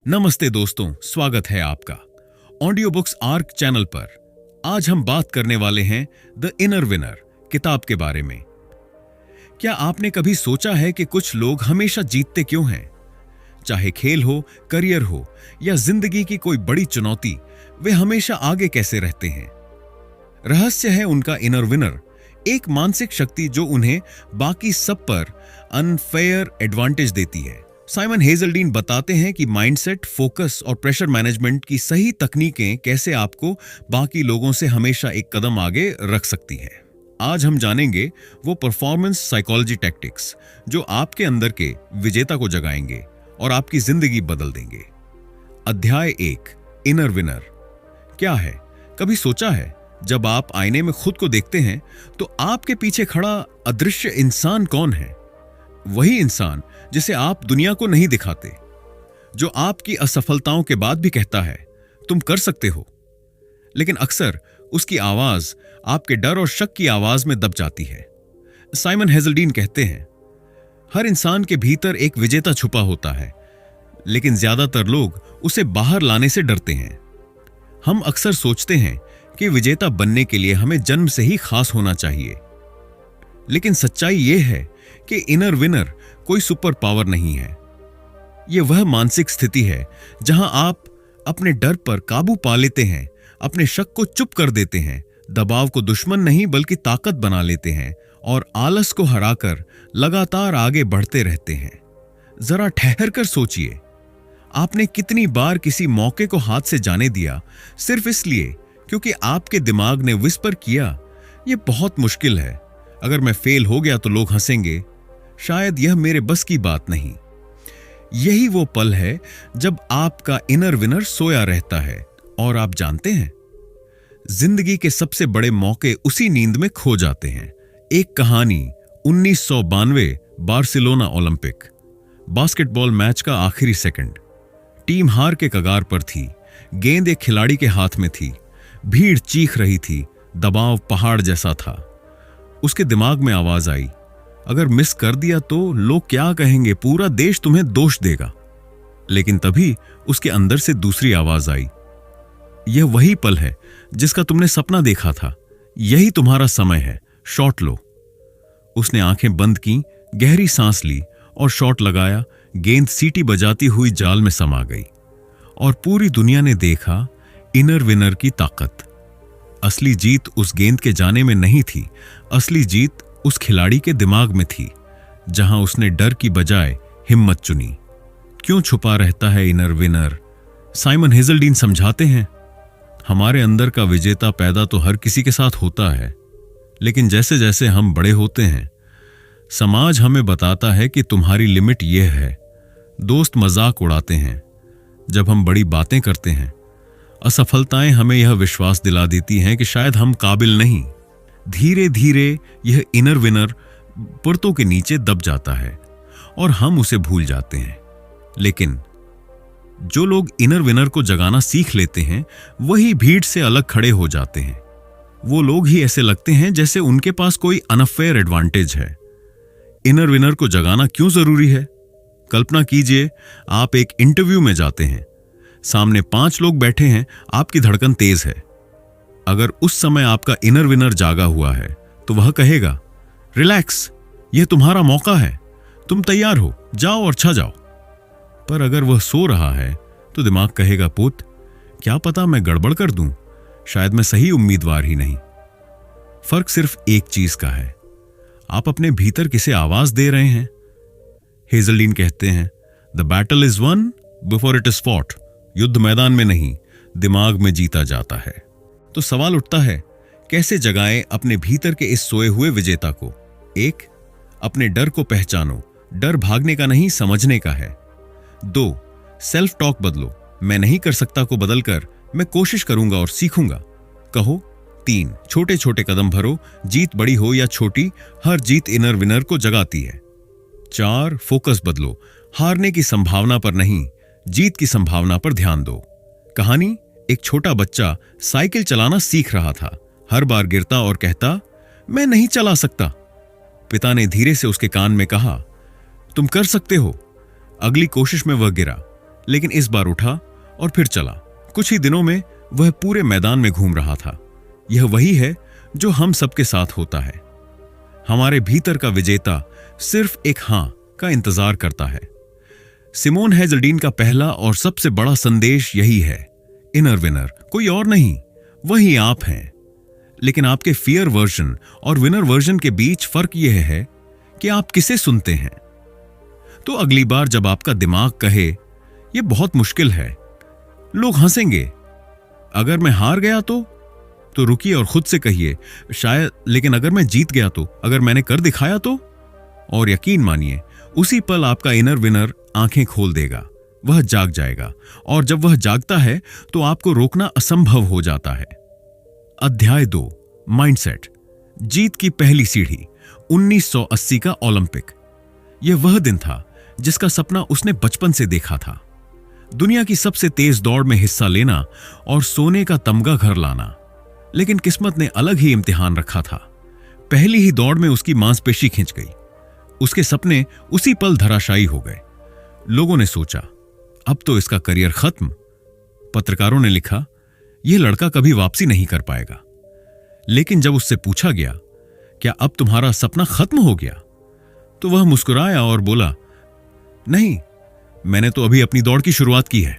नमस्ते दोस्तों, स्वागत है आपका ऑडियो बुक्स आर्क चैनल पर। आज हम बात करने वाले हैं द इनर विनर किताब के बारे में। क्या आपने कभी सोचा है कि कुछ लोग हमेशा जीतते क्यों हैं? चाहे खेल हो, करियर हो या जिंदगी की कोई बड़ी चुनौती, वे हमेशा आगे कैसे रहते हैं? रहस्य है उनका इनर विनर, एक मानसिक शक्ति जो उन्हें बाकी सब पर अनफेयर एडवांटेज देती है। साइमन हेजल्डीन बताते हैं कि माइंडसेट, फोकस और प्रेशर मैनेजमेंट की सही तकनीकें कैसे आपको बाकी लोगों से हमेशा एक कदम आगे रख सकती हैं। आज हम जानेंगे वो परफॉर्मेंस साइकोलॉजी टैक्टिक्स जो आपके अंदर के विजेता को जगाएंगे और आपकी जिंदगी बदल देंगे। अध्याय 1, इनर विनर क्या है? कभी सोचा है, जब आप आईने में खुद को देखते हैं तो आपके पीछे खड़ा अदृश्य इंसान कौन है? वही इंसान जिसे आप दुनिया को नहीं दिखाते, जो आपकी असफलताओं के बाद भी कहता है तुम कर सकते हो, लेकिन अक्सर उसकी आवाज आपके डर और शक की आवाज में दब जाती है। साइमन हेजल्डीन कहते हैं, हर इंसान के भीतर एक विजेता छुपा होता है, लेकिन ज्यादातर लोग उसे बाहर लाने से डरते हैं। हम अक्सर सोचते हैं कि विजेता बनने के लिए हमें जन्म से ही खास होना चाहिए, लेकिन सच्चाई यह है कि इनर विनर कोई सुपर पावर नहीं है। यह वह मानसिक स्थिति है जहां आप अपने डर पर काबू पा लेते हैं, अपने शक को चुप कर देते हैं, दबाव को दुश्मन नहीं बल्कि ताकत बना लेते हैं और आलस को हराकर लगातार आगे बढ़ते रहते हैं। जरा ठहर कर सोचिए, आपने कितनी बार किसी मौके को हाथ से जाने दिया सिर्फ इसलिए क्योंकि आपके दिमाग ने विस्पर किया, यह बहुत मुश्किल है, अगर मैं फेल हो गया तो लोग हंसेंगे, शायद यह मेरे बस की बात नहीं। यही वो पल है जब आपका इनर विनर सोया रहता है और आप जानते हैं, जिंदगी के सबसे बड़े मौके उसी नींद में खो जाते हैं। एक कहानी 1992 बार्सिलोना ओलंपिक बास्केटबॉल मैच का आखिरी सेकंड। टीम हार के कगार पर थी, गेंद एक खिलाड़ी के हाथ में थी, भीड़ चीख रही थी, दबाव पहाड़ जैसा था। उसके दिमाग में आवाज आई, अगर मिस कर दिया तो लोग क्या कहेंगे, पूरा देश तुम्हें दोष देगा। लेकिन तभी उसके अंदर से दूसरी आवाज आई, यह वही पल है जिसका तुमने सपना देखा था, यही तुम्हारा समय है, शॉट लो। उसने आंखें बंद की, गहरी सांस ली और शॉट लगाया। गेंद सीटी बजाती हुई जाल में समा गई और पूरी दुनिया ने देखा इनर विनर की ताकत। असली जीत उस गेंद के जाने में नहीं थी, असली जीत उस खिलाड़ी के दिमाग में थी, जहां उसने डर की बजाय हिम्मत चुनी। क्यों छुपा रहता है इनर विनर? साइमन हेजल्डीन समझाते हैं, हमारे अंदर का विजेता पैदा तो हर किसी के साथ होता है, लेकिन जैसे जैसे हम बड़े होते हैं, समाज हमें बताता है कि तुम्हारी लिमिट यह है। दोस्त मजाक उड़ाते हैं, जब हम बड़ी बातें करते हैं, असफलताएं हमें यह विश्वास दिला देती हैं कि शायद हम काबिल नहीं। धीरे धीरे यह इनर विनर पुर्तों के नीचे दब जाता है और हम उसे भूल जाते हैं। लेकिन जो लोग इनर विनर को जगाना सीख लेते हैं, वही भीड़ से अलग खड़े हो जाते हैं। वो लोग ही ऐसे लगते हैं जैसे उनके पास कोई अनफेयर एडवांटेज है। इनर विनर को जगाना क्यों जरूरी है? कल्पना कीजिए, आप एक इंटरव्यू में जाते हैं, सामने 5 लोग बैठे हैं, आपकी धड़कन तेज है। अगर उस समय आपका इनर विनर जागा हुआ है तो वह कहेगा, रिलैक्स, यह तुम्हारा मौका है, तुम तैयार हो, जाओ और छा जाओ। पर अगर वह सो रहा है तो दिमाग कहेगा, पुत, क्या पता मैं गड़बड़ कर दूं, शायद मैं सही उम्मीदवार ही नहीं। फर्क सिर्फ एक चीज का है, आप अपने भीतर किसे आवाज दे रहे हैं। हेजल्डीन कहते हैं, the battle is one before it is fought. युद्ध मैदान में नहीं, दिमाग में जीता जाता है। तो सवाल उठता है, कैसे जगाएं अपने भीतर के इस सोए हुए विजेता को? 1, अपने डर को पहचानो, डर भागने का नहीं, समझने का है। 2, सेल्फ टॉक बदलो, मैं नहीं कर सकता को बदलकर मैं कोशिश करूंगा और सीखूंगा कहो। 3, छोटे छोटे कदम भरो, जीत बड़ी हो या छोटी, हर जीत इनर विनर को जगाती है। 4, फोकस बदलो, हारने की संभावना पर नहीं, जीत की संभावना पर ध्यान दो। कहानी, एक छोटा बच्चा साइकिल चलाना सीख रहा था, हर बार गिरता और कहता, मैं नहीं चला सकता। पिता ने धीरे से उसके कान में कहा, तुम कर सकते हो। अगली कोशिश में वह गिरा, लेकिन इस बार उठा और फिर चला। कुछ ही दिनों में वह पूरे मैदान में घूम रहा था। यह वही है जो हम सबके साथ होता है। हमारे भीतर का विजेता सिर्फ एक हां का इंतजार करता है। सिमोन हेजल्डीन का पहला और सबसे बड़ा संदेश यही है, इनर विनर कोई और नहीं, वही आप हैं। लेकिन आपके फियर वर्जन और विनर वर्जन के बीच फर्क यह है कि आप किसे सुनते हैं। तो अगली बार जब आपका दिमाग कहे यह बहुत मुश्किल है, लोग हंसेंगे, अगर मैं हार गया तो रुकिए और खुद से कहिए शायद, लेकिन अगर मैं जीत गया तो, अगर मैंने कर दिखाया तो। और यकीन मानिए उसी पल आपका इनर विनर आंखें खोल देगा, वह जाग जाएगा। और जब वह जागता है तो आपको रोकना असंभव हो जाता है। अध्याय 2, माइंडसेट, जीत की पहली सीढ़ी। 1980 का ओलंपिक। यह वह दिन था जिसका सपना उसने बचपन से देखा था। दुनिया की सबसे तेज दौड़ में हिस्सा लेना और सोने का तमगा घर लाना। लेकिन किस्मत ने अलग ही इम्तिहान रखा था। पहली ही दौड़ में उसकी मांसपेशी खिंच गई। उसके सपने उसी पल धराशायी हो गए। लोगों ने सोचा अब तो इसका करियर खत्म। पत्रकारों ने लिखा यह लड़का कभी वापसी नहीं कर पाएगा। लेकिन जब उससे पूछा गया क्या अब तुम्हारा सपना खत्म हो गया, तो वह मुस्कुराया और बोला नहीं, मैंने तो अभी अपनी दौड़ की शुरुआत की है।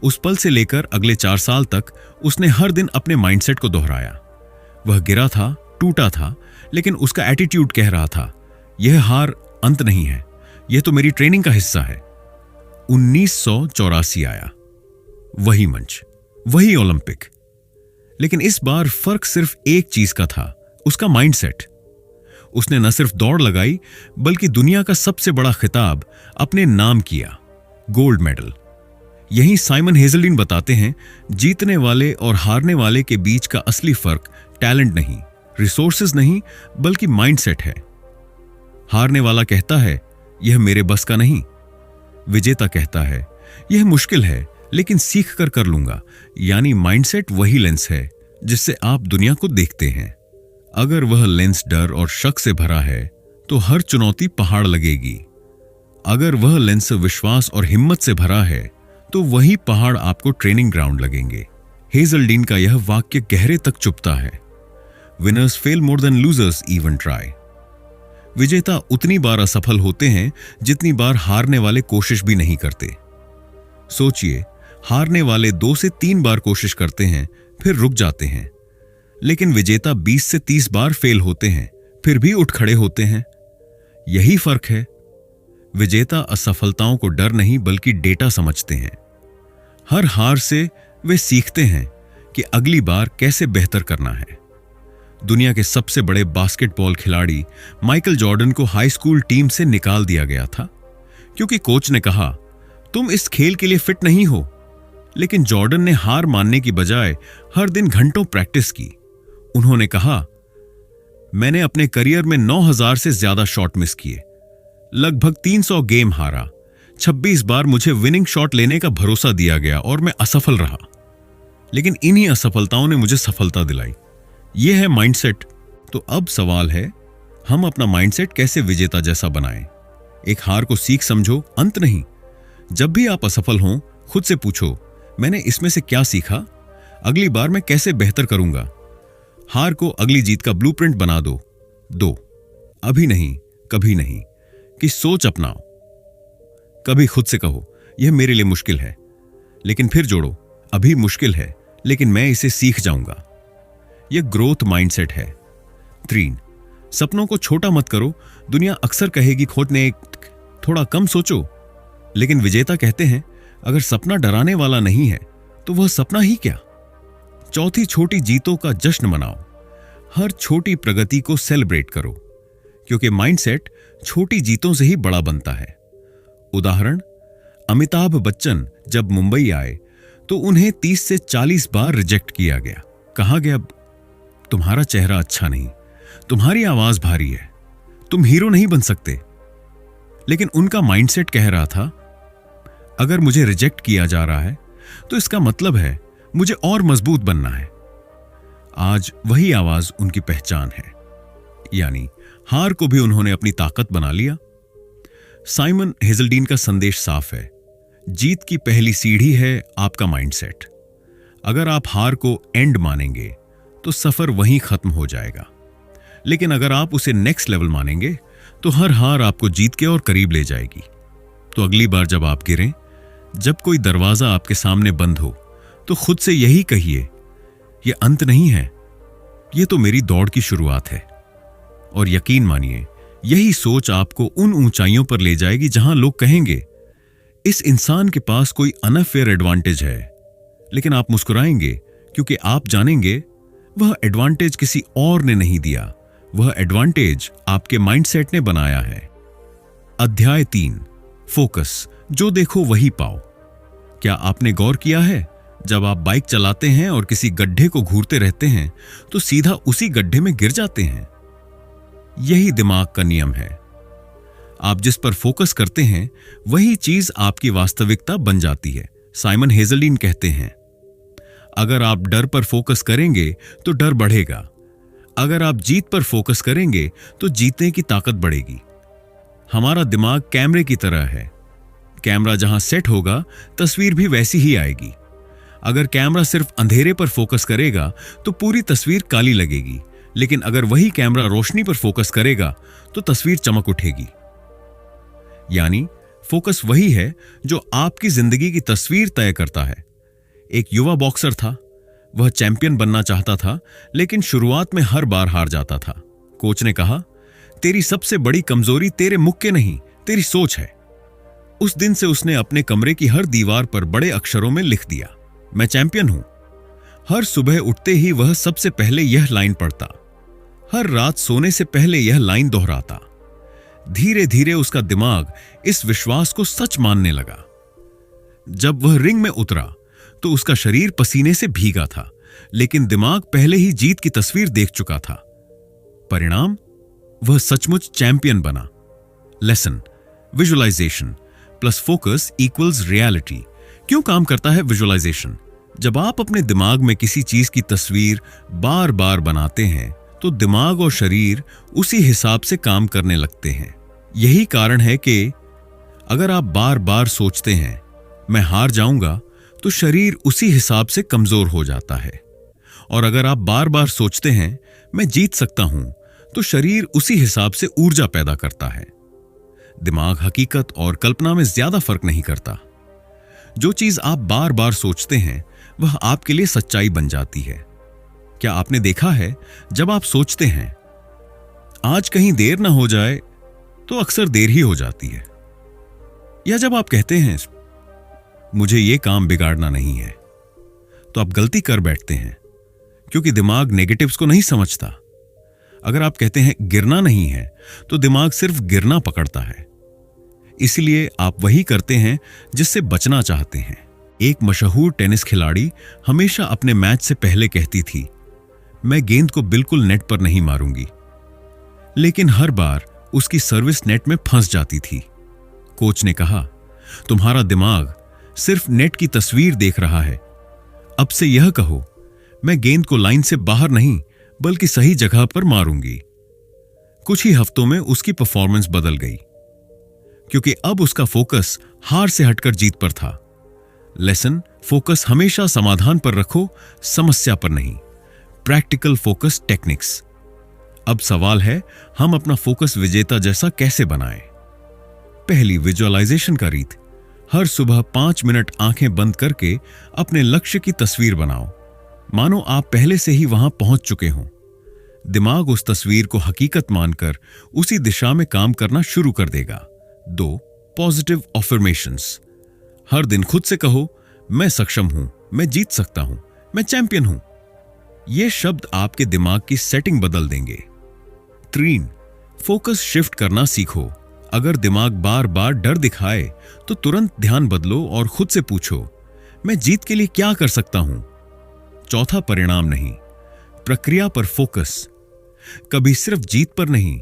उस पल से लेकर अगले 4 साल तक उसने हर दिन अपने माइंडसेट को दोहराया। वह गिरा था, टूटा था, लेकिन उसका एटीट्यूड कह रहा था यह हार अंत नहीं है, यह तो मेरी ट्रेनिंग का हिस्सा है। 1984 आया, वही मंच, वही ओलंपिक। लेकिन इस बार फर्क सिर्फ एक चीज का था, उसका माइंडसेट। उसने न सिर्फ दौड़ लगाई बल्कि दुनिया का सबसे बड़ा खिताब अपने नाम किया, गोल्ड मेडल। यही साइमन हेजल्डीन बताते हैं जीतने वाले और हारने वाले के बीच का असली फर्क टैलेंट नहीं, रिसोर्सेज नहीं, बल्कि माइंडसेट है। हारने वाला कहता है यह मेरे बस का नहीं। विजेता कहता है यह मुश्किल है लेकिन सीख कर कर लूंगा। यानी माइंडसेट वही लेंस है जिससे आप दुनिया को देखते हैं। अगर वह लेंस डर और शक से भरा है तो हर चुनौती पहाड़ लगेगी। अगर वह लेंस विश्वास और हिम्मत से भरा है तो वही पहाड़ आपको ट्रेनिंग ग्राउंड लगेंगे। हेजल्डीन का यह वाक्य गहरे तक चुभता है। Winners fail more than losers even try. विजेता उतनी बार असफल होते हैं जितनी बार हारने वाले कोशिश भी नहीं करते। सोचिए, हारने वाले 2 से 3 बार कोशिश करते हैं फिर रुक जाते हैं, लेकिन विजेता 20 से 30 बार फेल होते हैं फिर भी उठ खड़े होते हैं। यही फर्क है। विजेता असफलताओं को डर नहीं बल्कि डेटा समझते हैं। हर हार से वे सीखते हैं कि अगली बार कैसे बेहतर करना है। दुनिया के सबसे बड़े बास्केटबॉल खिलाड़ी माइकल जॉर्डन को हाई स्कूल टीम से निकाल दिया गया था क्योंकि कोच ने कहा तुम इस खेल के लिए फिट नहीं हो। लेकिन जॉर्डन ने हार मानने की बजाय हर दिन घंटों प्रैक्टिस की। उन्होंने कहा मैंने अपने करियर में 9000 से ज्यादा शॉट मिस किए, लगभग 300 गेम हारा, 26 बार मुझे विनिंग शॉट लेने का भरोसा दिया गया और मैं असफल रहा। लेकिन इन्हीं असफलताओं ने मुझे सफलता दिलाई। यह है माइंडसेट। तो अब सवाल है हम अपना माइंडसेट कैसे विजेता जैसा बनाएं। एक हार को सीख समझो, अंत नहीं। जब भी आप असफल हों खुद से पूछो मैंने इसमें से क्या सीखा, अगली बार मैं कैसे बेहतर करूंगा। हार को अगली जीत का ब्लूप्रिंट बना दो। अभी नहीं, कभी नहीं कि सोच अपनाओ। कभी खुद से कहो यह मेरे लिए मुश्किल है, लेकिन फिर जोड़ो अभी मुश्किल है लेकिन मैं इसे सीख जाऊंगा। यह ग्रोथ माइंडसेट है। 3, सपनों को छोटा मत करो। दुनिया अक्सर कहेगी खोजने थोड़ा कम सोचो, लेकिन विजेता कहते हैं अगर सपना डराने वाला नहीं है तो वह सपना ही क्या। 4 छोटी जीतों का जश्न मनाओ। हर छोटी प्रगति को सेलिब्रेट करो क्योंकि माइंडसेट छोटी जीतों से ही बड़ा बनता है। उदाहरण, अमिताभ बच्चन जब मुंबई आए तो उन्हें 30 से 40 बार रिजेक्ट किया गया। कहा गया तुम्हारा चेहरा अच्छा नहीं, तुम्हारी आवाज भारी है, तुम हीरो नहीं बन सकते। लेकिन उनका माइंडसेट कह रहा था अगर मुझे रिजेक्ट किया जा रहा है तो इसका मतलब है मुझे और मजबूत बनना है। आज वही आवाज उनकी पहचान है। यानी हार को भी उन्होंने अपनी ताकत बना लिया। साइमन हेजल्डीन का संदेश साफ है, जीत की पहली सीढ़ी है आपका माइंडसेट। अगर आप हार को एंड मानेंगे तो सफर वहीं खत्म हो जाएगा, लेकिन अगर आप उसे नेक्स्ट लेवल मानेंगे तो हर हार आपको जीत के और करीब ले जाएगी। तो अगली बार जब आप गिरें, जब कोई दरवाजा आपके सामने बंद हो, तो खुद से यही कहिए, यह अंत नहीं है, यह तो मेरी दौड़ की शुरुआत है। और यकीन मानिए, यही सोच आपको उन ऊंचाइयों पर ले जाएगी जहां लोग कहेंगे इस इंसान के पास कोई अनफेयर एडवांटेज है, लेकिन आप मुस्कुराएंगे क्योंकि आप जानेंगे वह एडवांटेज किसी और ने नहीं दिया, वह एडवांटेज आपके माइंडसेट ने बनाया है। अध्याय 3, फोकस, जो देखो वही पाओ। क्या आपने गौर किया है, जब आप बाइक चलाते हैं और किसी गड्ढे को घूरते रहते हैं तो सीधा उसी गड्ढे में गिर जाते हैं? यही दिमाग का नियम है। आप जिस पर फोकस करते हैं वही चीज आपकी वास्तविकता बन जाती है। साइमन हेजलिन कहते हैं, अगर आप डर पर फोकस करेंगे तो डर बढ़ेगा, अगर आप जीत पर फोकस करेंगे तो जीतने की ताकत बढ़ेगी। हमारा दिमाग कैमरे की तरह है। कैमरा जहां सेट होगा, तस्वीर भी वैसी ही आएगी। अगर कैमरा सिर्फ अंधेरे पर फोकस करेगा तो पूरी तस्वीर काली लगेगी, लेकिन अगर वही कैमरा रोशनी पर फोकस करेगा तो तस्वीर चमक उठेगी। यानी फोकस वही है जो आपकी जिंदगी की तस्वीर तय करता है। एक युवा बॉक्सर था, वह चैंपियन बनना चाहता था, लेकिन शुरुआत में हर बार हार जाता था। कोच ने कहा, तेरी सबसे बड़ी कमजोरी तेरे मुक्के नहीं, तेरी सोच है। उस दिन से उसने अपने कमरे की हर दीवार पर बड़े अक्षरों में लिख दिया, मैं चैंपियन हूं। हर सुबह उठते ही वह सबसे पहले यह लाइन पढ़ता, हर रात सोने से पहले यह लाइन दोहराता। धीरे धीरे उसका दिमाग इस विश्वास को सच मानने लगा। जब वह रिंग में उतरा तो उसका शरीर पसीने से भीगा था, लेकिन दिमाग पहले ही जीत की तस्वीर देख चुका था। परिणाम, वह सचमुच चैंपियन बना। Lesson, visualisation plus focus equals reality. क्यों काम करता है विजुअलाइजेशन? जब आप अपने दिमाग में किसी चीज की तस्वीर बार बार बनाते हैं तो दिमाग और शरीर उसी हिसाब से काम करने लगते हैं। यही कारण है कि अगर आप बार बार सोचते हैं मैं हार जाऊंगा, तो शरीर उसी हिसाब से कमजोर हो जाता है। और अगर आप बार बार सोचते हैं मैं जीत सकता हूं, तो शरीर उसी हिसाब से ऊर्जा पैदा करता है। दिमाग हकीकत और कल्पना में ज्यादा फर्क नहीं करता। जो चीज आप बार बार सोचते हैं वह आपके लिए सच्चाई बन जाती है। क्या आपने देखा है, जब आप सोचते हैं आज कहीं देर ना हो जाए, तो अक्सर देर ही हो जाती है। या जब आप कहते हैं मुझे यह काम बिगाड़ना नहीं है, तो आप गलती कर बैठते हैं, क्योंकि दिमाग नेगेटिव्स को नहीं समझता। अगर आप कहते हैं गिरना नहीं है, तो दिमाग सिर्फ गिरना पकड़ता है। इसलिए आप वही करते हैं जिससे बचना चाहते हैं। एक मशहूर टेनिस खिलाड़ी हमेशा अपने मैच से पहले कहती थी, मैं गेंद को बिल्कुल नेट पर नहीं मारूंगी, लेकिन हर बार उसकी सर्विस नेट में फंस जाती थी। कोच ने कहा, तुम्हारा दिमाग सिर्फ नेट की तस्वीर देख रहा है। अब से यह कहो, मैं गेंद को लाइन से बाहर नहीं बल्कि सही जगह पर मारूंगी। कुछ ही हफ्तों में उसकी परफॉर्मेंस बदल गई, क्योंकि अब उसका फोकस हार से हटकर जीत पर था। लेसन, फोकस हमेशा समाधान पर रखो, समस्या पर नहीं। Practical focus techniques. अब सवाल है, हम अपना फोकस विजेता जैसा कैसे बनाएं? पहली, विजुअलाइजेशन का रीत। हर सुबह 5 मिनट आंखें बंद करके अपने लक्ष्य की तस्वीर बनाओ, मानो आप पहले से ही वहां पहुंच चुके हों। दिमाग उस तस्वीर को हकीकत मानकर उसी दिशा में काम करना शुरू कर देगा। 2, पॉजिटिव अफर्मेशंस। हर दिन खुद से कहो, मैं सक्षम हूं, मैं जीत सकता हूं, मैं चैंपियन हूं। ये शब्द आपके दिमाग की सेटिंग बदल देंगे। 3, फोकस शिफ्ट करना सीखो। अगर दिमाग बार बार डर दिखाए तो तुरंत ध्यान बदलो और खुद से पूछो, मैं जीत के लिए क्या कर सकता हूं? चौथा, परिणाम नहीं, प्रक्रिया पर फोकस। कभी सिर्फ जीत पर नहीं,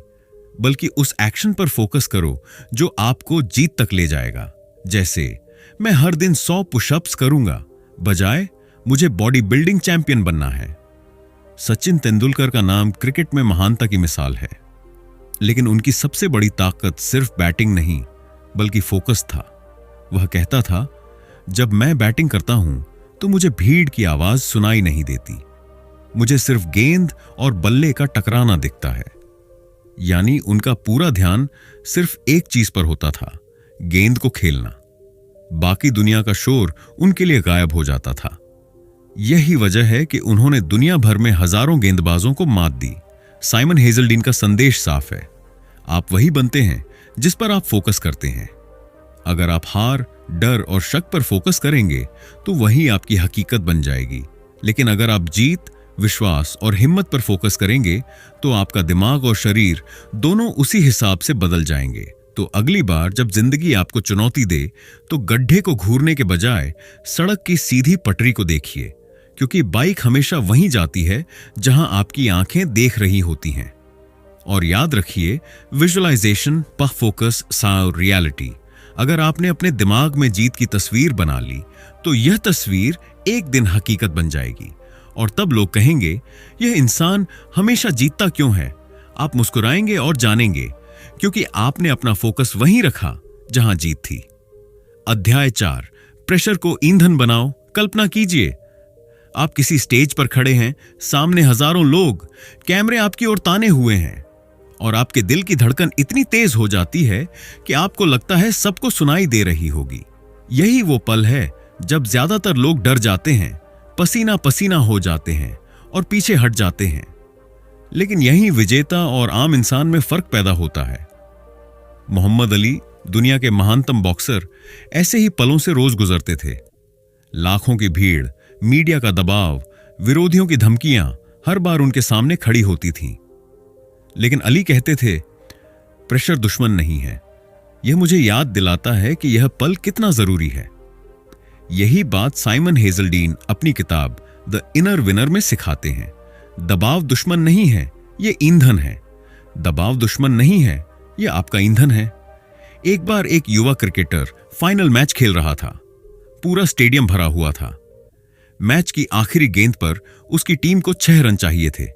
बल्कि उस एक्शन पर फोकस करो जो आपको जीत तक ले जाएगा। जैसे, मैं हर दिन 100 पुशअप्स करूंगा, बजाय मुझे बॉडी बिल्डिंग चैंपियन बनना है। सचिन तेंदुलकर का नाम क्रिकेट में महानता की मिसाल है, लेकिन उनकी सबसे बड़ी ताकत सिर्फ बैटिंग नहीं बल्कि फोकस था। वह कहता था, जब मैं बैटिंग करता हूं तो मुझे भीड़ की आवाज सुनाई नहीं देती। मुझे सिर्फ गेंद और बल्ले का टकराना दिखता है। यानी उनका पूरा ध्यान सिर्फ एक चीज पर होता था, गेंद को खेलना। बाकी दुनिया का शोर उनके लिए गायब हो जाता था। यही वजह है कि उन्होंने दुनिया भर में हजारों गेंदबाजों को मात दी। साइमन हेजल्डीन का संदेश साफ है, आप वही बनते हैं जिस पर आप फोकस करते हैं। अगर आप हार, डर और शक पर फोकस करेंगे तो वही आपकी हकीकत बन जाएगी। लेकिन अगर आप जीत, विश्वास और हिम्मत पर फोकस करेंगे तो आपका दिमाग और शरीर दोनों उसी हिसाब से बदल जाएंगे। तो अगली बार जब जिंदगी आपको चुनौती दे तो गड्ढे को घूरने के बजाय सड़क की सीधी पटरी को देखिए, क्योंकि बाइक हमेशा वहीं जाती है जहां आपकी आंखें देख रही होती हैं। और याद रखिए, विजुअलाइजेशन पर फोकस साउ रियलिटी। अगर आपने अपने दिमाग में जीत की तस्वीर बना ली तो यह तस्वीर एक दिन हकीकत बन जाएगी और तब लोग कहेंगे, यह इंसान हमेशा जीतता क्यों है? आप मुस्कुराएंगे और जानेंगे, क्योंकि आपने अपना फोकस वहीं रखा जहां जीत थी। अध्याय 4, प्रेशर को ईंधन बनाओ। कल्पना कीजिए, आप किसी स्टेज पर खड़े हैं, सामने हजारों लोग, कैमरे आपकी ओर ताने हुए हैं और आपके दिल की धड़कन इतनी तेज हो जाती है कि आपको लगता है सबको सुनाई दे रही होगी। यही वो पल है जब ज्यादातर लोग डर जाते हैं, पसीना पसीना हो जाते हैं और पीछे हट जाते हैं। लेकिन यही विजेता और आम इंसान में फर्क पैदा होता है। मोहम्मद अली, दुनिया के महानतम बॉक्सर, ऐसे ही पलों से रोज गुजरते थे। लाखों की भीड़, मीडिया का दबाव, विरोधियों की धमकियां हर बार उनके सामने खड़ी होती थीं। लेकिन अली कहते थे, प्रेशर दुश्मन नहीं है। यह मुझे याद दिलाता है कि यह पल कितना जरूरी है। यही बात साइमन हेजल्डीन अपनी किताब द इनर विनर में सिखाते हैं। दबाव दुश्मन नहीं है, यह ईंधन है। दबाव दुश्मन नहीं है, यह आपका ईंधन है। एक बार एक युवा क्रिकेटर फाइनल मैच खेल रहा था। पूरा स्टेडियम भरा हुआ था। मैच की आखिरी गेंद पर उसकी टीम को 6 रन चाहिए थे।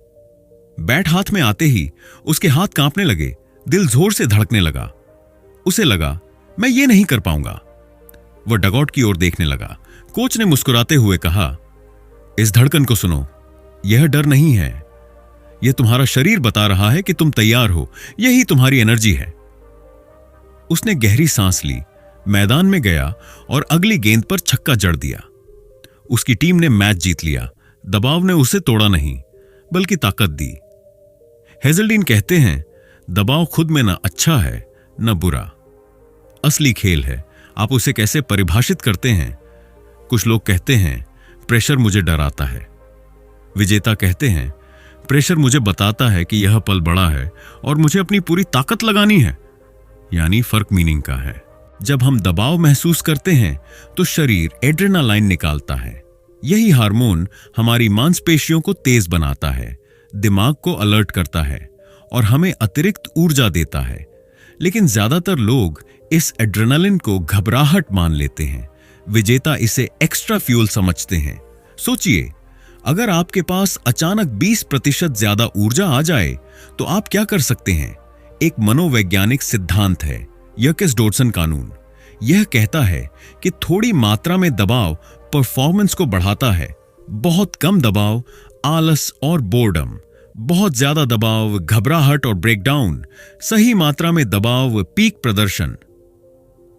बैट हाथ में आते ही उसके हाथ कांपने लगे, दिल जोर से धड़कने लगा। उसे लगा, मैं ये नहीं कर पाऊंगा। वह डगआउट की ओर देखने लगा। कोच ने मुस्कुराते हुए कहा, इस धड़कन को सुनो, यह डर नहीं है, यह तुम्हारा शरीर बता रहा है कि तुम तैयार हो। यही तुम्हारी एनर्जी है। उसने गहरी सांस ली, मैदान में गया और अगली गेंद पर छक्का जड़ दिया। उसकी टीम ने मैच जीत लिया। दबाव ने उसे तोड़ा नहीं, बल्कि ताकत दी। हेजल्डीन कहते हैं, दबाव खुद में न अच्छा है न बुरा, असली खेल है आप उसे कैसे परिभाषित करते हैं। कुछ लोग कहते हैं, प्रेशर मुझे डराता है। विजेता कहते हैं, प्रेशर मुझे बताता है कि यह पल बड़ा है और मुझे अपनी पूरी ताकत लगानी है। यानी फर्क मीनिंग का है। जब हम दबाव महसूस करते हैं तो शरीर एड्रेनालाइन निकालता है। यही हार्मोन हमारी मांसपेशियों को तेज बनाता है, दिमाग को अलर्ट करता है और हमें अतिरिक्त ऊर्जा देता है। लेकिन ज्यादातर लोग इस एड्रेनालिन को घबराहट मान लेते हैं। विजेता इसे एक्स्ट्रा फ्यूल समझते हैं। सोचिए, अगर आपके पास अचानक 20% ज्यादा ऊर्जा आ जाए तो आप क्या कर सकते हैं? एक मनोवैज्ञानिक सिद्धांत है, यर्केस-डोडसन कानून। यह कहता है कि थोड़ी मात्रा में दबाव परफॉर्मेंस को बढ़ाता है, बहुत कम दबाव आलस और बोर्डम, बहुत ज्यादा दबाव घबराहट और ब्रेकडाउन, सही मात्रा में दबाव पीक प्रदर्शन।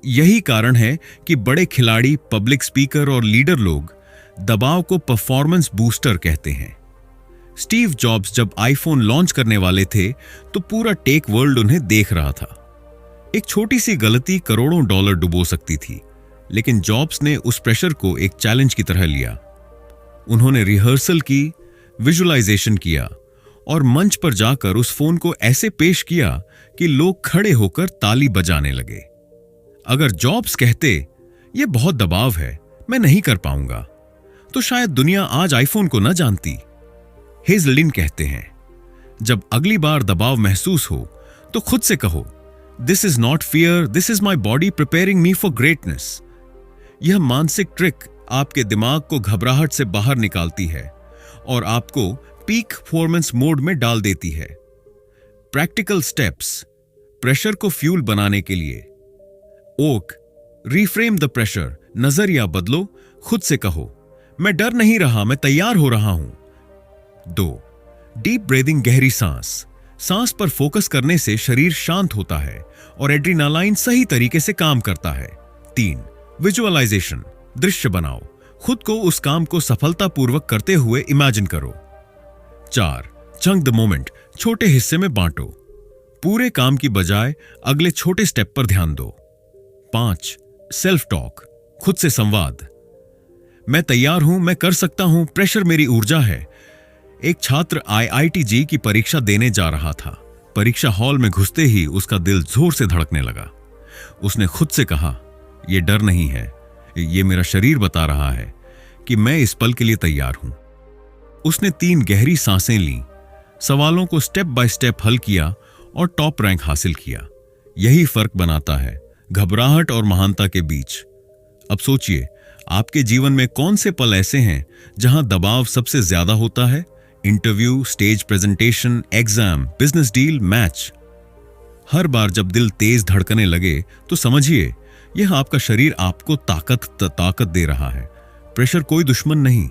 यही कारण है कि बड़े खिलाड़ी, पब्लिक स्पीकर और लीडर लोग दबाव को परफॉर्मेंस बूस्टर कहते हैं। स्टीव जॉब्स जब आईफोन लॉन्च करने वाले थे तो पूरा टेक वर्ल्ड उन्हें देख रहा था। एक छोटी सी गलती करोड़ों डॉलर डुबो सकती थी, लेकिन जॉब्स ने उस प्रेशर को एक चैलेंज की तरह लिया। उन्होंने रिहर्सल की, विजुअलाइजेशन किया और मंच पर जाकर उस फोन को ऐसे पेश किया कि लोग खड़े होकर ताली बजाने लगे। अगर जॉब्स कहते, यह बहुत दबाव है, मैं नहीं कर पाऊंगा, तो शायद दुनिया आज आईफोन को न जानती। हेजल्डीन कहते हैं, जब अगली बार दबाव महसूस हो तो खुद से कहो, this is not fear, this is my body preparing me for greatness. यह मानसिक ट्रिक आपके दिमाग को घबराहट से बाहर निकालती है और आपको पीक परफॉर्मेंस मोड में डाल देती है। प्रैक्टिकल स्टेप्स प्रेशर को फ्यूल बनाने के लिए। ओक, रिफ्रेम द प्रेशर, नजरिया बदलो, खुद से कहो, मैं डर नहीं रहा, मैं तैयार हो रहा हूं। 2. डीप ब्रीदिंग, गहरी सांस। सांस पर फोकस करने से शरीर शांत होता है और एड्रेनालाइन सही तरीके से काम करता है। 3. विजुअलाइजेशन, दृश्य बनाओ, खुद को उस काम को सफलतापूर्वक करते हुए इमेजिन करो। 4. चंक द मोमेंट, छोटे हिस्से में बांटो, पूरे काम की बजाय अगले छोटे स्टेप पर ध्यान दो। 5. सेल्फ टॉक, खुद से संवाद, मैं तैयार हूं, मैं कर सकता हूं, प्रेशर मेरी ऊर्जा है। एक छात्र IIT-JEE की परीक्षा देने जा रहा था। परीक्षा हॉल में घुसते ही उसका दिल जोर से धड़कने लगा। उसने खुद से कहा, यह डर नहीं है, यह मेरा शरीर बता रहा है कि मैं इस पल के लिए तैयार हूं। उसने 3 गहरी सांसें लीं, सवालों को स्टेप बाय स्टेप हल किया और टॉप रैंक हासिल किया। यही फर्क बनाता है घबराहट और महानता के बीच। अब सोचिए, आपके जीवन में कौन से पल ऐसे हैं जहां दबाव सबसे ज्यादा होता है? Interview, stage presentation, exam, business deal, match. हर बार जब दिल तेज धड़कने लगे तो समझिए, यह आपका शरीर आपको ताकत दे रहा है। प्रेशर कोई दुश्मन नहीं,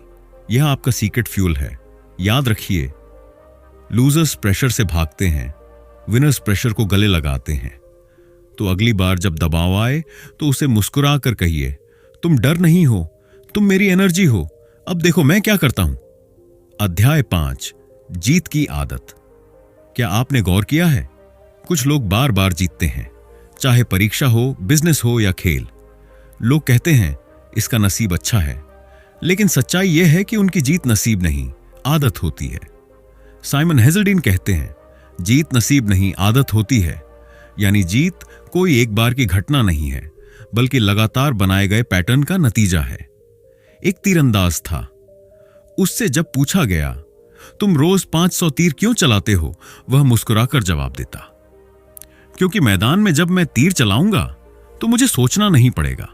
यह आपका सीक्रेट फ्यूल है। याद रखिए, लूजर्स प्रेशर से भागते हैं, विनर्स प्रेशर को गले लगाते हैं। तो अगली बार जब दबाव आए तो उसे मुस्कुरा कर कहिए, तुम डर नहीं हो, तुम मेरी एनर्जी हो, अब देखो मैं क्या करता हूं। अध्याय 5, जीत की आदत। क्या आपने गौर किया है, कुछ लोग बार बार जीतते हैं, चाहे परीक्षा हो, बिजनेस हो या खेल। लोग कहते हैं इसका नसीब अच्छा है, लेकिन सच्चाई यह है कि उनकी जीत नसीब नहीं, आदत होती है। साइमन हेजल्डीन कहते हैं, जीत नसीब नहीं, आदत होती है। यानी जीत कोई एक बार की घटना नहीं है, बल्कि लगातार बनाए गए पैटर्न का नतीजा है। एक तीरंदाज था, उससे जब पूछा गया, तुम रोज 500 तीर क्यों चलाते हो, वह मुस्कुराकर जवाब देता, क्योंकि मैदान में जब मैं तीर चलाऊंगा तो मुझे सोचना नहीं पड़ेगा,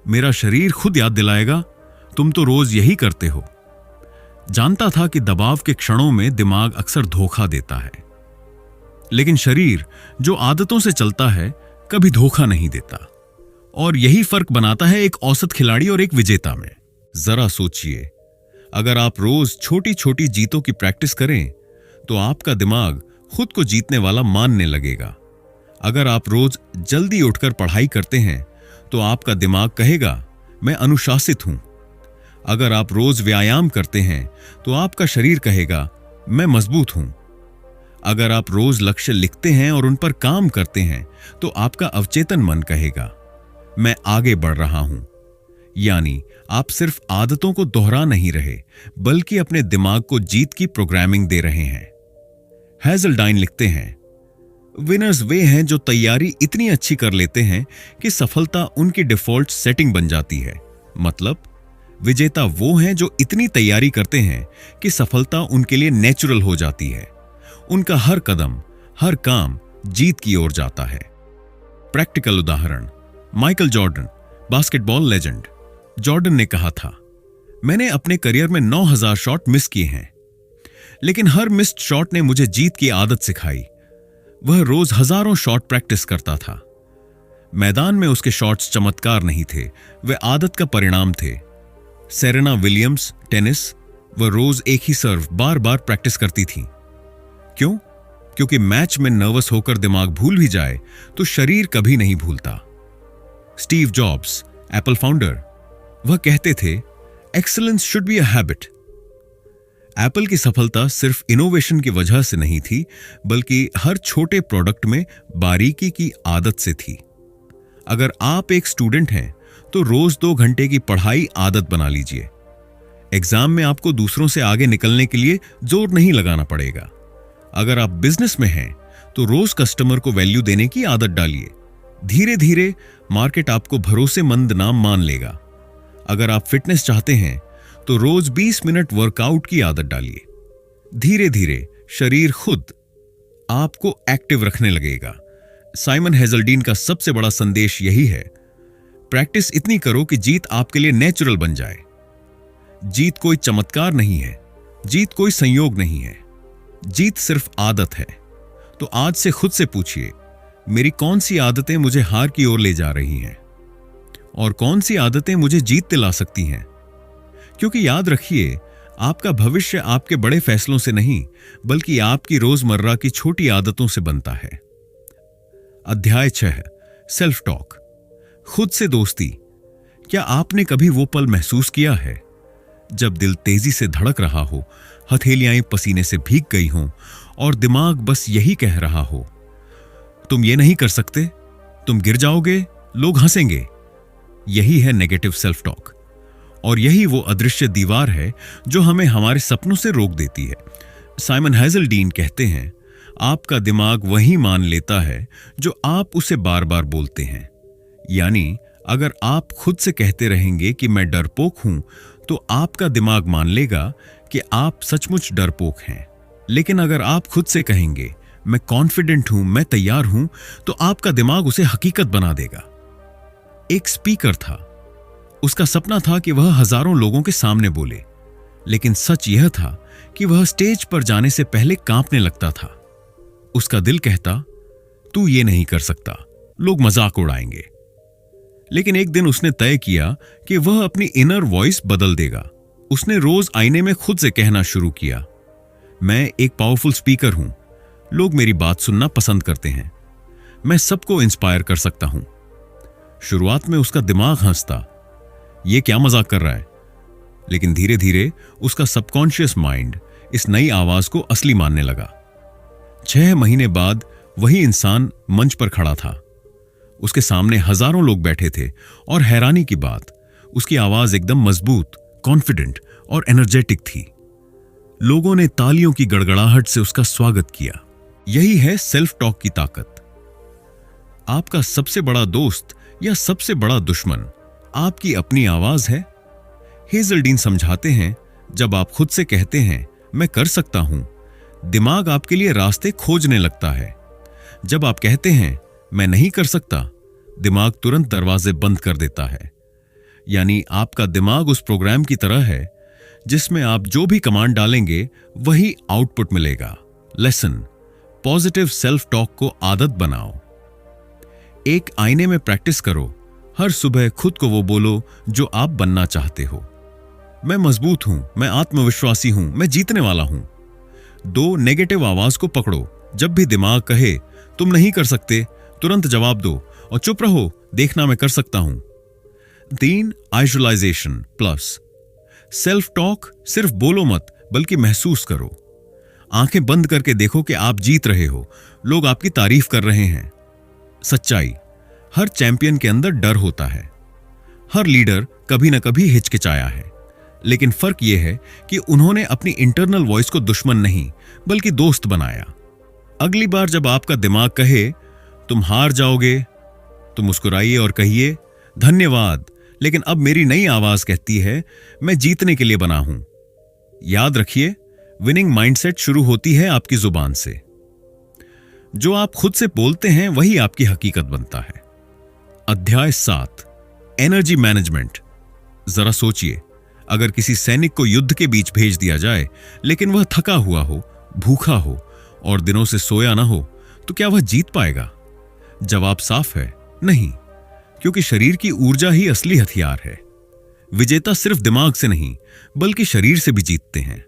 मेरा शरीर खुद याद दिलाएगा, तुम तो रोज यही करते हो। जानता था कि दबाव के क्षणों में दिमाग अक्सर धोखा देता है, लेकिन शरीर जो आदतों से चलता है कभी धोखा नहीं देता। और यही फर्क बनाता है एक औसत खिलाड़ी और एक विजेता में। जरा सोचिए, अगर आप रोज छोटी छोटी जीतों की प्रैक्टिस करें तो आपका दिमाग खुद को जीतने वाला मानने लगेगा। अगर आप रोज जल्दी उठकर पढ़ाई करते हैं तो आपका दिमाग कहेगा, मैं अनुशासित हूं। अगर आप रोज व्यायाम करते हैं तो आपका शरीर कहेगा, मैं मजबूत हूं। अगर आप रोज लक्ष्य लिखते हैं और उन पर काम करते हैं तो आपका अवचेतन मन कहेगा, मैं आगे बढ़ रहा हूं। यानी आप सिर्फ आदतों को दोहरा नहीं रहे, बल्कि अपने दिमाग को जीत की प्रोग्रामिंग दे रहे हैं। हेजल्डाइन लिखते हैं, विनर्स वे हैं जो तैयारी इतनी अच्छी कर लेते हैं कि सफलता उनकी डिफॉल्ट सेटिंग बन जाती है। मतलब विजेता वो हैं जो इतनी तैयारी करते हैं कि सफलता उनके लिए नेचुरल हो जाती है। उनका हर कदम, हर काम जीत की ओर जाता है। प्रैक्टिकल उदाहरण, Michael Jordan, basketball legend. Jordan ने कहा था, मैंने अपने करियर में 9000 शॉट मिस किए हैं, लेकिन हर मिस्ड शॉट ने मुझे जीत की आदत सिखाई। वह रोज हजारों शॉट प्रैक्टिस करता था। मैदान में उसके शॉट्स चमत्कार नहीं थे, वे आदत का परिणाम थे। सेरेना विलियम्स, टेनिस, वह रोज एक ही सर्व बार बार प्रैक्टिस करती थी। क्यों? क्योंकि मैच में नर्वस होकर दिमाग भूल भी जाए तो शरीर कभी नहीं भूलता। स्टीव जॉब्स, एप्पल फाउंडर, वह कहते थे, excellence should be a habit. Apple की सफलता सिर्फ इनोवेशन की वजह से नहीं थी, बल्कि हर छोटे प्रोडक्ट में बारीकी की आदत से थी। अगर आप एक स्टूडेंट हैं तो रोज 2 घंटे की पढ़ाई आदत बना लीजिए। एग्जाम में आपको दूसरों से आगे निकलने के लिए जोर नहीं लगाना पड़ेगा। अगर आप बिजनेस में हैं तो रोज कस्टमर को वैल्यू देने की आदत डालिए। धीरे धीरे मार्केट आपको भरोसेमंद नाम मान लेगा। अगर आप फिटनेस चाहते हैं तो रोज 20 मिनट वर्कआउट की आदत डालिए। धीरे धीरे शरीर खुद आपको एक्टिव रखने लगेगा। साइमन हेजल्डीन का सबसे बड़ा संदेश यही है, प्रैक्टिस इतनी करो कि जीत आपके लिए नेचुरल बन जाए। जीत कोई चमत्कार नहीं है, जीत कोई संयोग नहीं है, जीत सिर्फ आदत है। तो आज से खुद से पूछिए, मेरी कौन सी आदतें मुझे हार की ओर ले जा रही हैं? और कौन सी आदतें मुझे जीत दिला सकती हैं। क्योंकि याद रखिए, आपका भविष्य आपके बड़े फैसलों से नहीं, बल्कि आपकी रोजमर्रा की छोटी आदतों से बनता है। अध्याय 6, सेल्फ टॉक, खुद से दोस्ती। क्या आपने कभी वो पल महसूस किया है जब दिल तेजी से धड़क रहा हो, हथेलियां पसीने से भीग गई हों और दिमाग बस यही कह रहा हो, तुम ये नहीं कर सकते, तुम गिर जाओगे, लोग हंसेंगे। यही है नेगेटिव सेल्फ टॉक, और यही वो अदृश्य दीवार है जो हमें हमारे सपनों से रोक देती है। साइमन हेजल्डीन कहते हैं, आपका दिमाग वही मान लेता है जो आप उसे बार बार बोलते हैं। यानी अगर आप खुद से कहते रहेंगे कि मैं डरपोक हूं, तो आपका दिमाग मान लेगा कि आप सचमुच डरपोक हैं। लेकिन अगर आप खुद से कहेंगे मैं कॉन्फिडेंट हूं, मैं तैयार हूं, तो आपका दिमाग उसे हकीकत बना देगा। एक स्पीकर था, उसका सपना था कि वह हजारों लोगों के सामने बोले, लेकिन सच यह था कि वह स्टेज पर जाने से पहले कांपने लगता था। उसका दिल कहता, तू ये नहीं कर सकता, लोग मजाक उड़ाएंगे। लेकिन एक दिन उसने तय किया कि वह अपनी इनर वॉइस बदल देगा। उसने रोज आईने में खुद से कहना शुरू किया, मैं एक पावरफुल स्पीकर हूं, लोग मेरी बात सुनना पसंद करते हैं, मैं सबको इंस्पायर कर सकता हूं। शुरुआत में उसका दिमाग हंसता, ये क्या मजाक कर रहा है, लेकिन धीरे धीरे उसका सबकॉन्शियस माइंड इस नई आवाज को असली मानने लगा। 6 महीने बाद वही इंसान मंच पर खड़ा था। उसके सामने हजारों लोग बैठे थे और हैरानी की बात, उसकी आवाज एकदम मजबूत, कॉन्फिडेंट और एनर्जेटिक थी। लोगों ने तालियों की गड़गड़ाहट से उसका स्वागत किया। यही है सेल्फ टॉक की ताकत। आपका सबसे बड़ा दोस्त या सबसे बड़ा दुश्मन आपकी अपनी आवाज है। हेजल्डीन समझाते हैं, जब आप खुद से कहते हैं मैं कर सकता हूं, दिमाग आपके लिए रास्ते खोजने लगता है। जब आप कहते हैं मैं नहीं कर सकता, दिमाग तुरंत दरवाजे बंद कर देता है। यानी आपका दिमाग उस प्रोग्राम की तरह है जिसमें आप जो भी कमांड डालेंगे वही आउटपुट मिलेगा। लेसन, पॉजिटिव सेल्फ टॉक को आदत बनाओ। एक आईने में प्रैक्टिस करो, हर सुबह खुद को वो बोलो जो आप बनना चाहते हो। मैं मजबूत हूं, मैं आत्मविश्वासी हूं, मैं जीतने वाला हूं। 2 नेगेटिव आवाज को पकड़ो। जब भी दिमाग कहे तुम नहीं कर सकते, तुरंत जवाब दो और चुप रहो, देखना मैं कर सकता हूं। 3 आइजुअलाइजेशन प्लस। सेल्फ टॉक सिर्फ बोलो मत, बल्कि महसूस करो। आंखें बंद करके देखो कि आप जीत रहे हो, लोग आपकी तारीफ कर रहे हैं। सच्चाई, हर चैंपियन के अंदर डर होता है। हर लीडर कभी ना कभी हिचकिचाया है, लेकिन फर्क यह है कि उन्होंने अपनी इंटरनल वॉइस को दुश्मन नहीं, बल्कि दोस्त बनाया। अगली बार जब आपका दिमाग कहे तुम हार जाओगे, तो मुस्कुराइए और कहिए, धन्यवाद, लेकिन अब मेरी नई आवाज कहती है मैं जीतने के लिए बना हूं। याद रखिए, विनिंग माइंडसेट शुरू होती है आपकी जुबान से। जो आप खुद से बोलते हैं वही आपकी हकीकत बनता है। अध्याय 7, एनर्जी मैनेजमेंट। जरा सोचिए, अगर किसी सैनिक को युद्ध के बीच भेज दिया जाए, लेकिन वह थका हुआ हो, भूखा हो और दिनों से सोया ना हो, तो क्या वह जीत पाएगा? जवाब साफ है, नहीं, क्योंकि शरीर की ऊर्जा ही असली हथियार है। विजेता सिर्फ दिमाग से नहीं, बल्कि शरीर से भी जीतते हैं।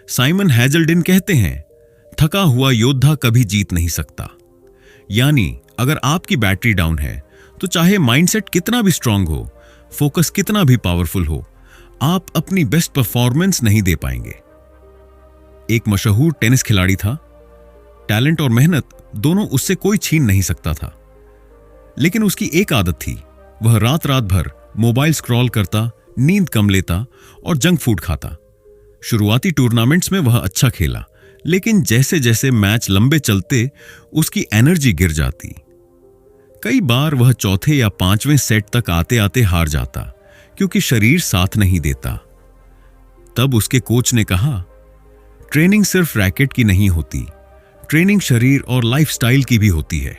साइमन हेजल्डीन कहते हैं, थका हुआ योद्धा कभी जीत नहीं सकता। यानी अगर आपकी बैटरी डाउन है, तो चाहे माइंडसेट कितना भी स्ट्रांग हो, फोकस कितना भी पावरफुल हो, आप अपनी बेस्ट परफॉर्मेंस नहीं दे पाएंगे। एक मशहूर टेनिस खिलाड़ी था। टैलेंट और मेहनत दोनों उससे कोई छीन नहीं सकता था, लेकिन उसकी एक आदत थी, वह रात रात भर मोबाइल स्क्रॉल करता, नींद कम लेता और जंक फूड खाता। शुरुआती टूर्नामेंट्स में वह अच्छा खेला, लेकिन जैसे जैसे मैच लंबे चलते उसकी एनर्जी गिर जाती। कई बार वह चौथे या 5वें सेट तक आते आते हार जाता, क्योंकि शरीर साथ नहीं देता। तब उसके कोच ने कहा, ट्रेनिंग सिर्फ रैकेट की नहीं होती, ट्रेनिंग शरीर और लाइफस्टाइल की भी होती है।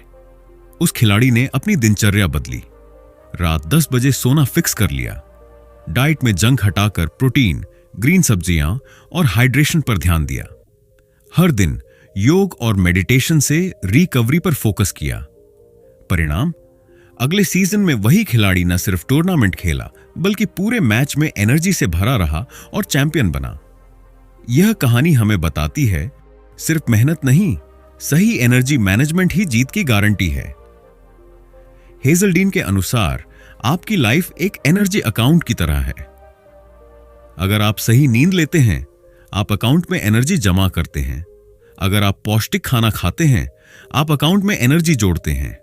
उस खिलाड़ी ने अपनी दिनचर्या बदली, रात 10 बजे सोना फिक्स कर लिया, डाइट में जंक हटाकर प्रोटीन, ग्रीन सब्जियां और हाइड्रेशन पर ध्यान दिया। हर दिन योग और मेडिटेशन से रिकवरी पर फोकस किया। परिणाम, अगले सीजन में वही खिलाड़ी न सिर्फ टूर्नामेंट खेला बल्कि पूरे मैच में एनर्जी से भरा रहा और चैंपियन बना। यह कहानी हमें बताती है सिर्फ मेहनत नहीं, सही एनर्जी मैनेजमेंट ही जीत की गारंटी है। हेजल्डीन के अनुसार आपकी लाइफ एक एनर्जी अकाउंट की तरह है। अगर आप सही नींद लेते हैं, आप अकाउंट में एनर्जी जमा करते हैं। अगर आप पौष्टिक खाना खाते हैं, आप अकाउंट में एनर्जी जोड़ते हैं।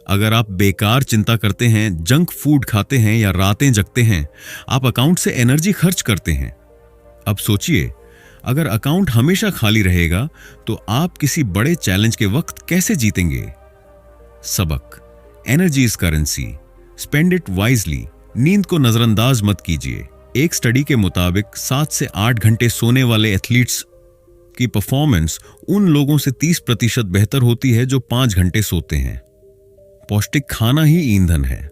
अगर आप बेकार चिंता करते हैं, जंक फूड खाते हैं या रातें जगते हैं, आप अकाउंट से एनर्जी खर्च करते हैं। अब सोचिए, अगर अकाउंट हमेशा खाली रहेगा तो आप किसी बड़े चैलेंज के वक्त कैसे जीतेंगे? सबक: energy is currency, spend it wisely. नींद को नजरअंदाज मत कीजिए। एक स्टडी के मुताबिक 7 से 8 घंटे सोने वाले एथलीट्स की परफॉर्मेंस उन लोगों से 30% बेहतर होती है जो 5 घंटे सोते हैं। पौष्टिक खाना ही ईंधन है।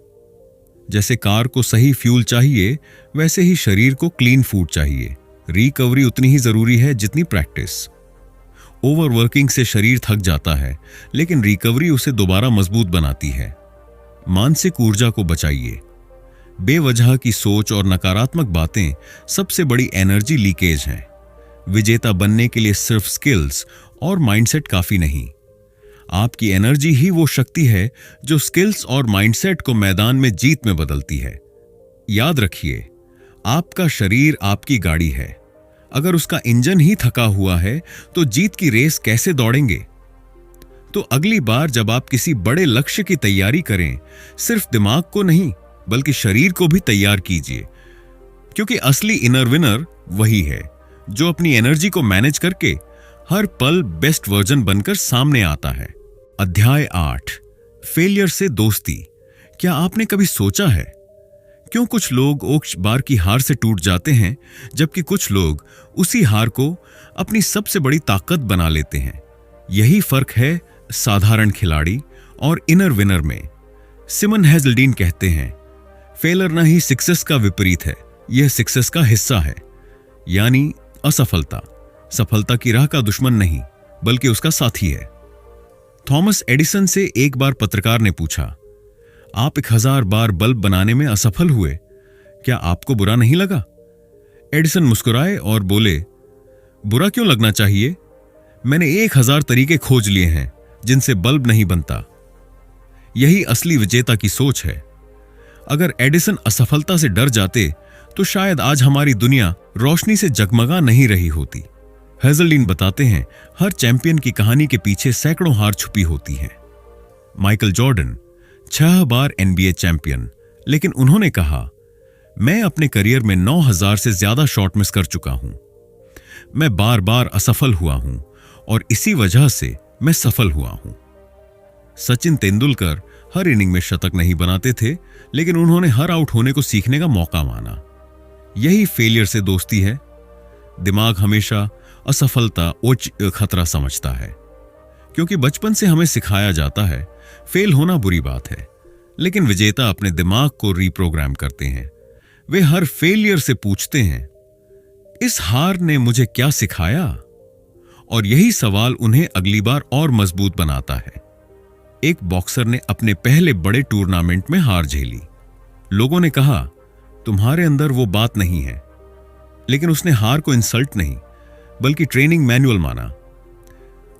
जैसे कार को सही फ्यूल चाहिए, वैसे ही शरीर को क्लीन फूड चाहिए। रिकवरी उतनी ही जरूरी है जितनी प्रैक्टिस। ओवरवर्किंग से शरीर थक जाता है, लेकिन रिकवरी उसे दोबारा मजबूत बनाती है। मानसिक ऊर्जा को बचाइए। बेवजह की सोच और नकारात्मक बातें सबसे बड़ी एनर्जी लीकेज हैं। विजेता बनने के लिए सिर्फ स्किल्स और माइंडसेट काफी नहीं। आपकी एनर्जी ही वो शक्ति है जो स्किल्स और माइंडसेट को मैदान में जीत में बदलती है। याद रखिए, आपका शरीर आपकी गाड़ी है। अगर उसका इंजन ही थका हुआ है तो जीत की रेस कैसे दौड़ेंगे? तो अगली बार जब आप किसी बड़े लक्ष्य की तैयारी करें, सिर्फ दिमाग को नहीं बल्कि शरीर को भी तैयार कीजिए, क्योंकि असली इनर विनर वही है जो अपनी एनर्जी को मैनेज करके हर पल बेस्ट वर्जन बनकर सामने आता है। अध्याय 8: फेलियर से दोस्ती। क्या आपने कभी सोचा है क्यों कुछ लोग एक बार की हार से टूट जाते हैं जबकि कुछ लोग उसी हार को अपनी सबसे बड़ी ताकत बना लेते हैं? यही फर्क है साधारण खिलाड़ी और इनर विनर में। सिमन हेजल्डीन कहते हैं, फेलर ना ही सक्सेस का विपरीत है, यह सक्सेस का हिस्सा है। यानी असफलता सफलता की राह का दुश्मन नहीं बल्कि उसका साथी है। थॉमस एडिसन से एक बार पत्रकार ने पूछा, आप 1000 बार बल्ब बनाने में असफल हुए, क्या आपको बुरा नहीं लगा? एडिसन मुस्कुराए और बोले, बुरा क्यों लगना चाहिए? मैंने 1000 तरीके खोज लिए हैं जिनसे बल्ब नहीं बनता। यही असली विजेता की सोच है। अगर एडिसन असफलता से डर जाते तो शायद आज हमारी दुनिया रोशनी से जगमगा नहीं रही होती। हेजल्डीन बताते हैं, हर चैंपियन की कहानी के पीछे सैकड़ों हार छुपी होती हैं। माइकल जॉर्डन 6 बार NBA चैंपियन, लेकिन उन्होंने कहा, मैं अपने करियर में 9000 से ज्यादा शॉट मिस कर चुका हूं। मैं बार बार असफल हुआ हूं और इसी वजह से मैं सफल हुआ हूं। सचिन तेंदुलकर हर इनिंग में शतक नहीं बनाते थे, लेकिन उन्होंने हर आउट होने को सीखने का मौका माना। यही फेलियर से दोस्ती है। दिमाग हमेशा असफलता उच्च खतरा समझता है, क्योंकि बचपन से हमें सिखाया जाता है फेल होना बुरी बात है। लेकिन विजेता अपने दिमाग को रीप्रोग्राम करते हैं। वे हर फेलियर से पूछते हैं, इस हार ने मुझे क्या सिखाया? और यही सवाल उन्हें अगली बार और मजबूत बनाता है। एक बॉक्सर ने अपने पहले बड़े टूर्नामेंट में हार झेली। लोगों ने कहा, तुम्हारे अंदर वो बात नहीं है, लेकिन उसने हार को इंसल्ट नहीं बल्कि ट्रेनिंग मैनुअल माना।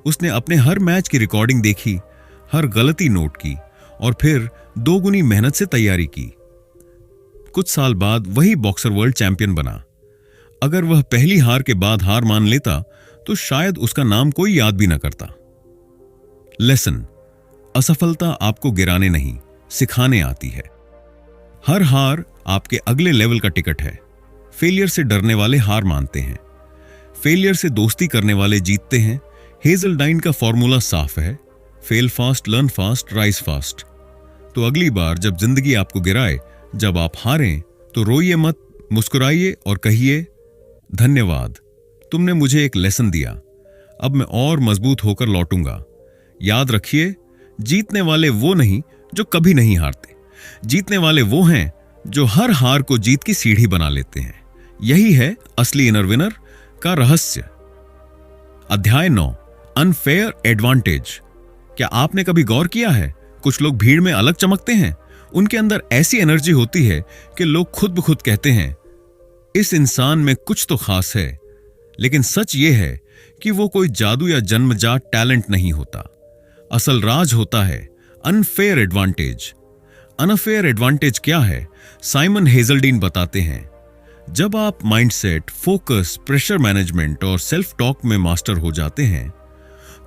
उसने अपने हर मैच की रिकॉर्डिंग देखी, हर गलती नोट की और फिर 2 गुनी मेहनत से तैयारी की। कुछ साल बाद वही बॉक्सर वर्ल्ड चैंपियन बना। अगर वह पहली हार के बाद हार मान लेता तो शायद उसका नाम कोई याद भी न करता। लेसन: असफलता आपको गिराने नहीं, सिखाने आती है। हर हार आपके अगले लेवल का टिकट है। फेलियर से डरने वाले हार मानते हैं, फेलियर से दोस्ती करने वाले जीतते हैं। हेजल्डाइन का फॉर्मूला साफ है, fail fast, learn fast, rise fast. तो अगली बार जब जिंदगी आपको गिराए, जब आप हारें, तो रोइए मत, मुस्कुराइए और कहिए, धन्यवाद, तुमने मुझे एक लेसन दिया। अब मैं और मजबूत होकर लौटूंगा। याद रखिए, जीतने वाले वो नहीं जो कभी नहीं हारते, जीतने वाले वो हैं जो हर हार को जीत की सीढ़ी बना लेते हैं। यही है असली इनर विनर का रहस्य। अध्याय 9: अनफेयर एडवांटेज। क्या आपने कभी गौर किया है कुछ लोग भीड़ में अलग चमकते हैं। उनके अंदर ऐसी एनर्जी होती है कि लोग खुद ब खुद कहते हैं इस इंसान में कुछ तो खास है। लेकिन सच ये है कि वो कोई जादू या जन्मजात टैलेंट नहीं होता। असल राज होता है अनफेयर एडवांटेज। अनफेयर एडवांटेज क्या है? साइमन हेजल्डीन बताते हैं, जब आप माइंडसेट, फोकस, प्रेशर मैनेजमेंट और सेल्फ टॉक में मास्टर हो जाते हैं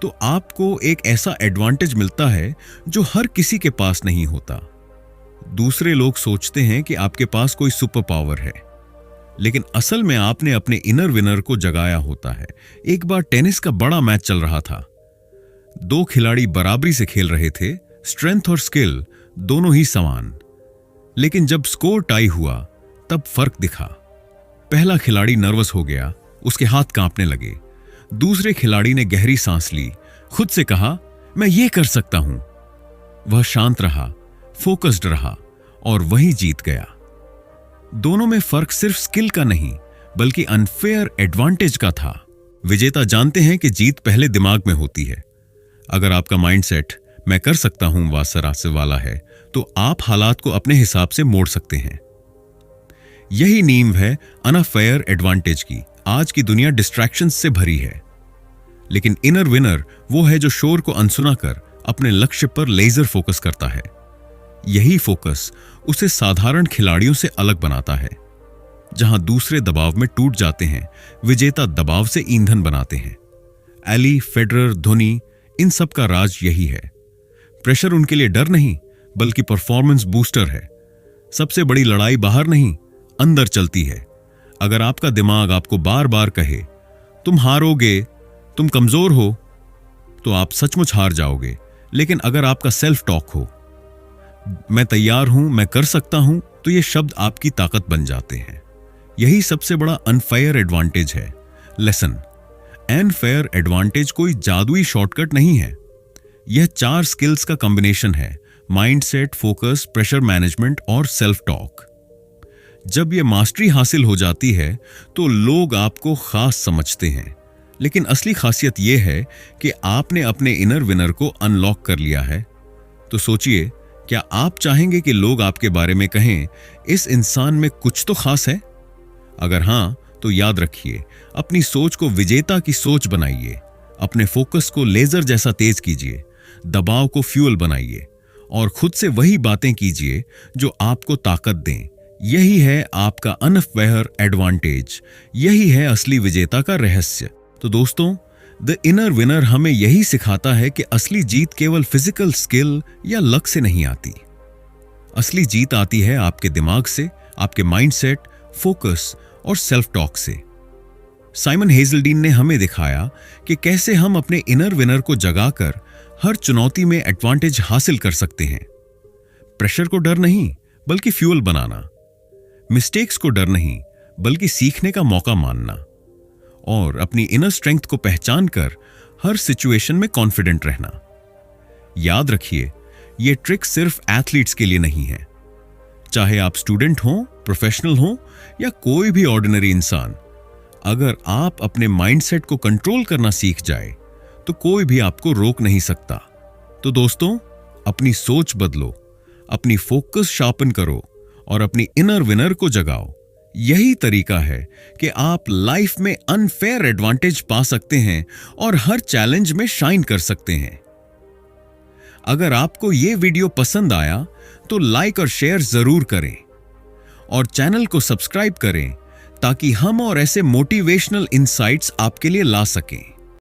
तो आपको एक ऐसा एडवांटेज मिलता है जो हर किसी के पास नहीं होता। दूसरे लोग सोचते हैं कि आपके पास कोई सुपर पावर है, लेकिन असल में आपने अपने इनर विनर को जगाया होता है। एक बार टेनिस का बड़ा मैच चल रहा था। दो खिलाड़ी बराबरी से खेल रहे थे, स्ट्रेंथ और स्किल दोनों ही समान। लेकिन जब स्कोर टाई हुआ तब फर्क दिखा। पहला खिलाड़ी नर्वस हो गया, उसके हाथ कांपने लगे। दूसरे खिलाड़ी ने गहरी सांस ली, खुद से कहा मैं ये कर सकता हूं। वह शांत रहा, फोकस्ड रहा और वहीं जीत गया। दोनों में फर्क सिर्फ स्किल का नहीं बल्कि अनफेयर एडवांटेज का था। विजेता जानते हैं कि जीत पहले दिमाग में होती है। अगर आपका माइंडसेट मैं कर सकता हूं वाला है तो आप हालात को अपने हिसाब से मोड़ सकते हैं। यही नींव है अनफेयर एडवांटेज की। आज की दुनिया डिस्ट्रैक्शंस से भरी है, लेकिन इनर विनर वो है जो शोर को अनसुना कर अपने लक्ष्य पर लेजर फोकस करता है। यही फोकस उसे साधारण खिलाड़ियों से अलग बनाता है। जहां दूसरे दबाव में टूट जाते हैं, विजेता दबाव से ईंधन बनाते हैं। एली, फेडरर, धोनी, इन सब का राज यही है। प्रेशर उनके लिए डर नहीं बल्कि परफॉर्मेंस बूस्टर है। सबसे बड़ी लड़ाई बाहर नहीं, अंदर चलती है। अगर आपका दिमाग आपको बार बार कहे तुम हारोगे, तुम कमजोर हो, तो आप सचमुच हार जाओगे। लेकिन अगर आपका सेल्फ टॉक हो मैं तैयार हूं, मैं कर सकता हूं, तो ये शब्द आपकी ताकत बन जाते हैं। यही सबसे बड़ा अनफेयर एडवांटेज है। लेसन, अनफेयर एडवांटेज कोई जादुई शॉर्टकट नहीं है। यह 4 स्किल्स का कॉम्बिनेशन है: माइंडसेट, फोकस, प्रेशर मैनेजमेंट और सेल्फ टॉक। जब यह मास्टरी हासिल हो जाती है तो लोग आपको खास समझते हैं, लेकिन असली खासियत यह है कि आपने अपने इनर विनर को अनलॉक कर लिया है। तो सोचिए, क्या आप चाहेंगे कि लोग आपके बारे में कहें इस इंसान में कुछ तो खास है? अगर हां, तो याद रखिए, अपनी सोच को विजेता की सोच बनाइए। अपने फोकस को लेजर जैसा तेज कीजिए, दबाव को फ्यूल बनाइए और खुद से वही बातें कीजिए जो आपको ताकत दें। यही है आपका अनफेयर एडवांटेज। यही है असली विजेता का रहस्य। तो दोस्तों, द इनर विनर हमें यही सिखाता है कि असली जीत केवल फिजिकल स्किल या लक से नहीं आती। असली जीत आती है आपके दिमाग से, आपके माइंडसेट, फोकस और सेल्फ टॉक से। साइमन हेजल्डीन ने हमें दिखाया कि कैसे हम अपने इनर विनर को जगाकर हर चुनौती में एडवांटेज हासिल कर सकते हैं। प्रेशर को डर नहीं बल्कि फ्यूल बनाना, मिस्टेक्स को डर नहीं बल्कि सीखने का मौका मानना, और अपनी इनर स्ट्रेंथ को पहचान कर हर सिचुएशन में कॉन्फिडेंट रहना। याद रखिए, यह ट्रिक सिर्फ एथलीट्स के लिए नहीं है। चाहे आप स्टूडेंट हो, प्रोफेशनल हो या कोई भी ऑर्डिनरी इंसान, अगर आप अपने माइंडसेट को कंट्रोल करना सीख जाए तो कोई भी आपको रोक नहीं सकता। तो दोस्तों, अपनी सोच बदलो, अपनी फोकस शार्पन करो और अपनी इनर विनर को जगाओ। यही तरीका है कि आप लाइफ में अनफेयर एडवांटेज पा सकते हैं और हर चैलेंज में शाइन कर सकते हैं। अगर आपको यह वीडियो पसंद आया तो लाइक और शेयर जरूर करें और चैनल को सब्सक्राइब करें ताकि हम और ऐसे मोटिवेशनल इंसाइट्स आपके लिए ला सकें।